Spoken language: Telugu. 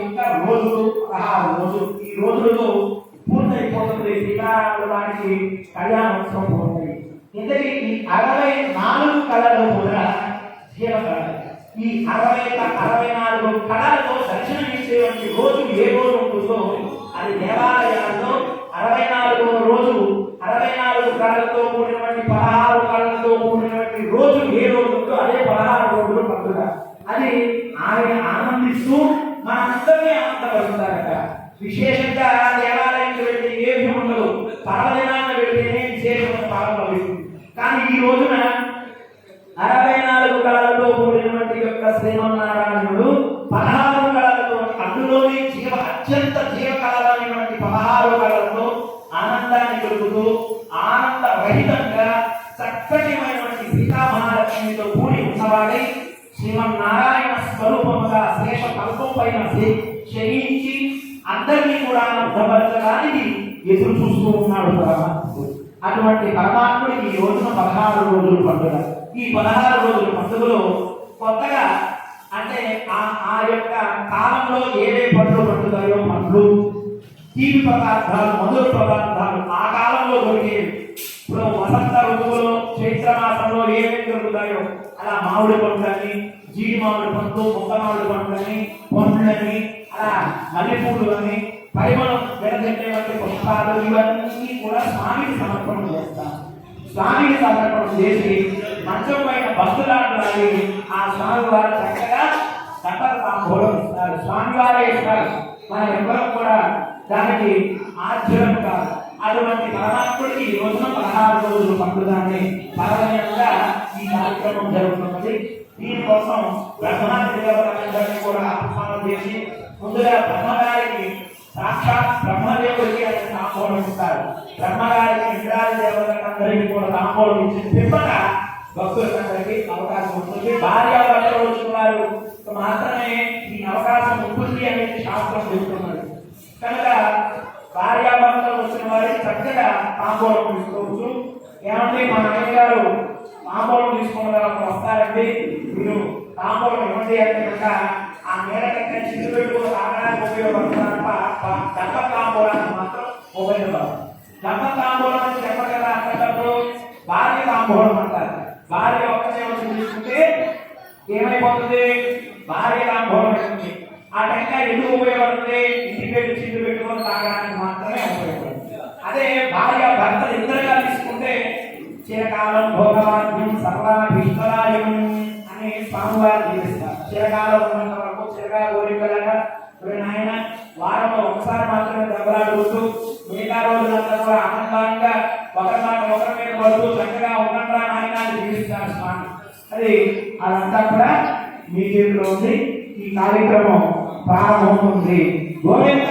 యొక్క రోజులు 16 రోజులు. ఈ రోజులలో పూర్తయిపోతుంది సీతారాముల వారికి కళ్యాణోత్సవం పూర్తయి. ఇంతకీ ఈ 64 కళలు కూడా జీవ కళలు. ఈ 64 కళలతో దర్శనమిచ్చేటువంటి రోజు ఏ రోజు ఉంటుందో అది దేవాలయాల్లో 64వ రోజు 64 కళలతో కూడినటువంటి 16 కళలతో కూడినటువంటి రోజు ఏ రోజు ఉందో అదే 16 రోజులు పండుగ. అది ఆయన ఆనందిస్తూ మనందరినీ ఆనందపరుస్తారట. విశేషంగా దేవాలయానికి వెళ్తే ఏమి ఉండదు, పర్వదినాన్ని వెళ్తేనే విశేషమైన పాలన లభిస్తుంది. కానీ ఈ రోజున 64 కళలతో కూడినటువంటి యొక్క శ్రీమన్నారాయణుడు 16 కళలతో అందులోని అత్యంత జీవ కళలైనటువంటి 16 కళలతో ఆనందాన్ని కలుగుతూ ఆనందరహితంగా చక్కటిమైనటువంటి సీతామహాలక్ష్మితో కూడి ఉన్నవాడై శ్రీమన్నారాయణ స్వరూపముగా శేష కల్పం పైన శయించి అందరినీ కూడా ఉద్ధరించడానికి ఎదురు చూస్తూ ఉన్నాడు పరమాత్ముడు. అటువంటి పరమాత్ముడికి ఈ రోజున 16 రోజులు పండుగ. ఈ 16 రోజుల పండుగలో కొత్తగా అంటే ఆ యొక్క కాలంలో ఏవే పండ్లు పండుతాయో పండ్లు, తీపి పదార్థాలు, మధుర పదార్థాలు ఆ కాలంలో దొరికేవి. ఇప్పుడు వసంత ఋతువులో చైత్ర మాసంలో ఏమేమి దొరుకుతాయో అలా మామిడి పండ్లని, జీడి మామిడి పండ్లు, మొక్క మామిడి పండ్లని, పండ్లని, అలా మల్లెపూలు అని పరిమళం వెనకెట్టేటువంటి పుష్పాలు ఇవన్నీ కూడా స్వామికి సమర్పణ చేస్తాం. స్వామికి సమర్పణ చేసి మంచం పైన భక్తులాంటి ఆ స్వామి వారు చక్కగా దత్తత తాంబూలం ఇస్తారు. స్వామివారే ఇస్తారు, మనం ఎవరూ కూడా దానికి ఆశ్చర్యం కాదు. అటువంటి పరమాత్ముడికి ఈ రోజున 16 రోజులు పండుగని పర్వదినంగా ఈ కార్యక్రమం జరుగుతున్నది. దీనికోసం బ్రహ్మాండి దేవతలందరినీ కూడా ఆహ్వానం చేసి ముందుగా బ్రహ్మగారికి సాక్షాత్ బ్రహ్మదేవుడికి ఆయన తాంబూలం ఇస్తారు. బ్రహ్మగారికి ఇంద్రాది దేవతలందరికీ కూడా తాంబూలం ఇచ్చిన పిమ్మట భక్తులందరికీ అవకాశం ఉంటుంది. భార్యాభర్తలు వచ్చిన వారు మాత్రమే ఈ అవకాశం ఉంటుంది అనేది శాస్త్రం చెబుతున్నది. కనుక భార్యాభర్తలు వచ్చిన వారికి చక్కగా తాంబూలం తీసుకోవచ్చు. ఏమంటే మా నాన్నగారు తాంబూలం తీసుకున్న తర్వాత వస్తారండి, మీరు తాంబూలం ఇవ్వండి అంటే కనుక ఆ మేరకంటే చిల్లు పెట్టుకుని తాగడానికి ఉపయోగపడుతున్నారు తప్ప దత్త తాంబూలానికి మాత్రం ఉపయోగపడదు. దత్త తాంబూలం అని చెప్పరు కదా, అక్కడ భార్య తాంబూలం అంటారు. భార్య ఒక్కనే వచ్చి తీసుకుంటే ఏమైపోతుంది, భార్య తాంబూలం అవుతుంది. ఆ టైంగా ఎందుకు ఉపయోగపడుతుంది, ఇంటికి పెట్టి చిల్లు పెట్టుకొని తాగడానికి మాత్రమే ఉపయోగపడుతుంది. అదే భార్య భర్తలు ఇద్దరుగా తీసుకుంటే చిరకాలం భోగవాద్యం సర్వాభీష్టరాయం అని స్వామివారు జీవిస్తారు. చిరకాలం ఉన్నంత వరకు చిరకాల కోరికలుగా నాయన వారంలో ఒకసారి మాత్రమే దెబ్బలాడుతూ మిగతా రోజులంతా కూడా ఆనందంగా ఒకరి మాట ఒకరి మీద పడుతూ చక్కగా ఉన్నట్లా నాయన జీవిస్తారు స్వామి. అది అదంతా కూడా మీ చేతిలో ఉంది. ఈ కార్యక్రమం ప్రారంభమవుతుంది. గోవింద